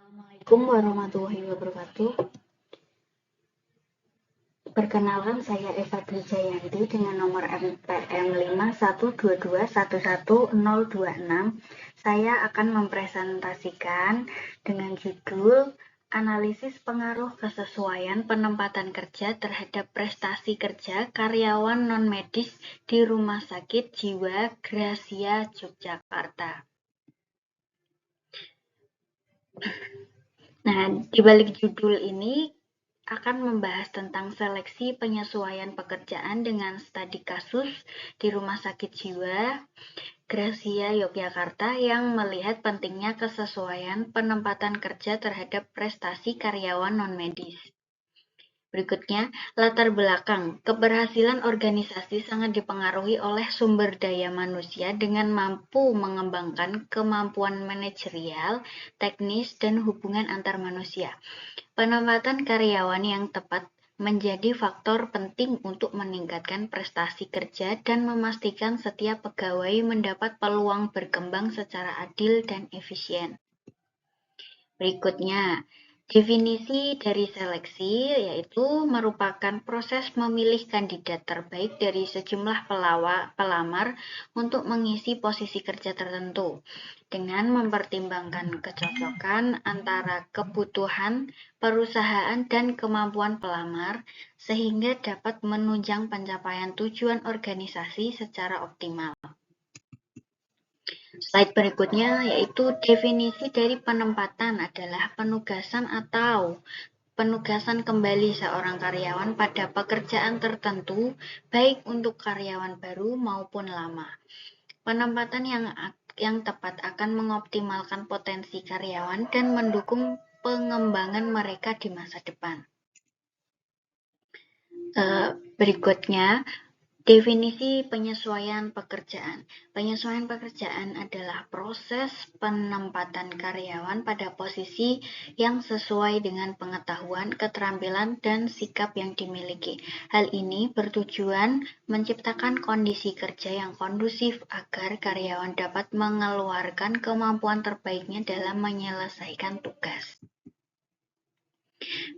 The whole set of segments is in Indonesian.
Assalamualaikum warahmatullahi wabarakatuh. Perkenalkan, saya Eva Brijayanti dengan nomor MPM 512211026. Saya akan mempresentasikan dengan judul Analisis Pengaruh Kesesuaian Penempatan Kerja terhadap Prestasi Kerja Karyawan Non-Medis di Rumah Sakit Jiwa Gracia Yogyakarta. Nah, di balik judul ini akan membahas tentang seleksi penyesuaian pekerjaan dengan studi kasus di Rumah Sakit Jiwa Gracia Yogyakarta yang melihat pentingnya kesesuaian penempatan kerja terhadap prestasi karyawan non-medis. Berikutnya, latar belakang. Keberhasilan organisasi sangat dipengaruhi oleh sumber daya manusia dengan mampu mengembangkan kemampuan manajerial, teknis, dan hubungan antar manusia. Penempatan karyawan yang tepat menjadi faktor penting untuk meningkatkan prestasi kerja dan memastikan setiap pegawai mendapat peluang berkembang secara adil dan efisien. Berikutnya, definisi dari seleksi yaitu merupakan proses memilih kandidat terbaik dari sejumlah pelamar untuk mengisi posisi kerja tertentu dengan mempertimbangkan kecocokan antara kebutuhan perusahaan dan kemampuan pelamar sehingga dapat menunjang pencapaian tujuan organisasi secara optimal. Slide berikutnya yaitu definisi dari penempatan adalah penugasan atau penugasan kembali seorang karyawan pada pekerjaan tertentu, baik untuk karyawan baru maupun lama. Penempatan yang tepat akan mengoptimalkan potensi karyawan dan mendukung pengembangan mereka di masa depan. Berikutnya, definisi penyesuaian pekerjaan. Penyesuaian pekerjaan adalah proses penempatan karyawan pada posisi yang sesuai dengan pengetahuan, keterampilan, dan sikap yang dimiliki. Hal ini bertujuan menciptakan kondisi kerja yang kondusif agar karyawan dapat mengeluarkan kemampuan terbaiknya dalam menyelesaikan tugas.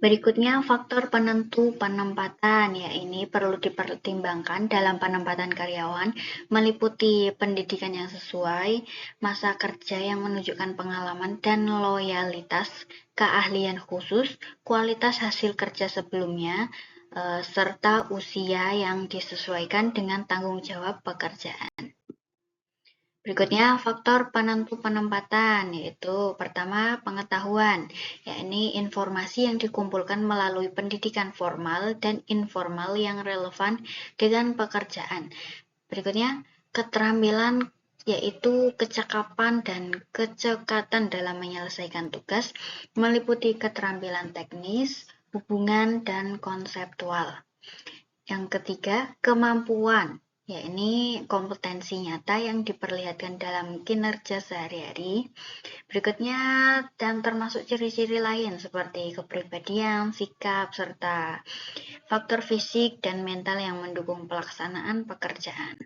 Berikutnya, faktor penentu penempatan, ya ini perlu dipertimbangkan dalam penempatan karyawan, meliputi pendidikan yang sesuai, masa kerja yang menunjukkan pengalaman dan loyalitas, keahlian khusus, kualitas hasil kerja sebelumnya, serta usia yang disesuaikan dengan tanggung jawab pekerjaan. Berikutnya, faktor penentu penempatan, yaitu pertama pengetahuan, yakni informasi yang dikumpulkan melalui pendidikan formal dan informal yang relevan dengan pekerjaan. Berikutnya, keterampilan yaitu kecakapan dan kecekatan dalam menyelesaikan tugas, meliputi keterampilan teknis, hubungan, dan konseptual. Yang ketiga, kemampuan, yakni kompetensi nyata yang diperlihatkan dalam kinerja sehari-hari. Berikutnya, dan termasuk ciri-ciri lain seperti kepribadian, sikap, serta faktor fisik dan mental yang mendukung pelaksanaan pekerjaan.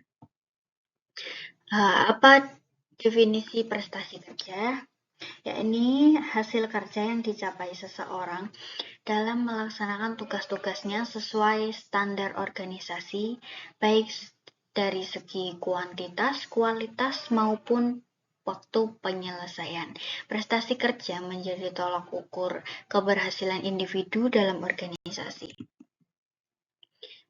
Apa definisi prestasi kerja? Yakni hasil kerja yang dicapai seseorang dalam melaksanakan tugas-tugasnya sesuai standar organisasi, baik dari segi kuantitas, kualitas, maupun waktu penyelesaian. Prestasi kerja menjadi tolak ukur keberhasilan individu dalam organisasi.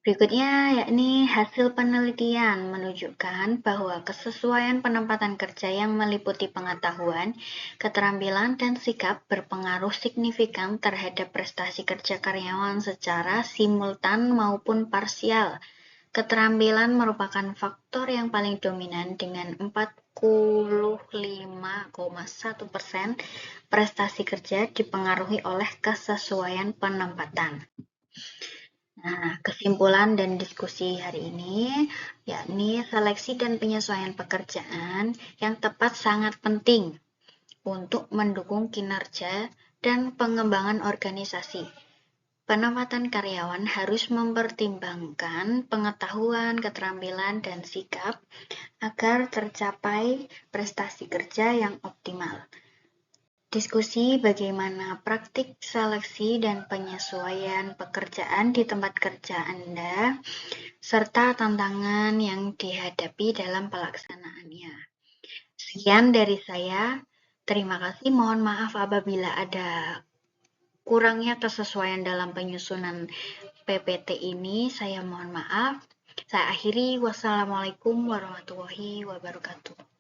Berikutnya, yakni hasil penelitian menunjukkan bahwa kesesuaian penempatan kerja yang meliputi pengetahuan, keterampilan, dan sikap berpengaruh signifikan terhadap prestasi kerja karyawan secara simultan maupun parsial. Keterampilan merupakan faktor yang paling dominan dengan 45,1%. Prestasi kerja dipengaruhi oleh kesesuaian penempatan. Nah, kesimpulan dan diskusi hari ini, yakni seleksi dan penyesuaian pekerjaan yang tepat sangat penting untuk mendukung kinerja dan pengembangan organisasi. Penempatan karyawan harus mempertimbangkan pengetahuan, keterampilan, dan sikap agar tercapai prestasi kerja yang optimal. Diskusi bagaimana praktik seleksi dan penyesuaian pekerjaan di tempat kerja Anda, serta tantangan yang dihadapi dalam pelaksanaannya. Sekian dari saya. Terima kasih. Mohon maaf apabila ada kurangnya kesesuaian dalam penyusunan PPT ini. Saya mohon maaf. Saya akhiri. Wassalamualaikum warahmatullahi wabarakatuh.